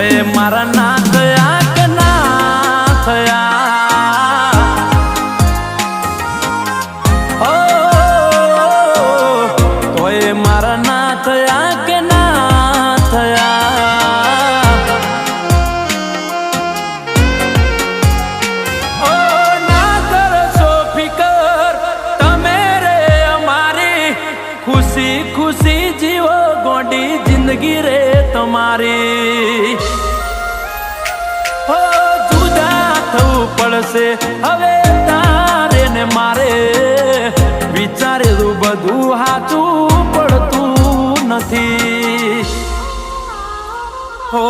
તોય મારા ના થયા કે ના થયા, ઓ તોય મારા ના થયા કે ના થયા, ઓ ના કરશો ફિકર તમે રે અમારી, ખુશી ખુશી જીવો ગોડી જિંદગી રે તમારી, હો જુદા થવું પડશે હવે તારે ને મારે, વિચારેલું બધું હાચું પડતું નથી, હો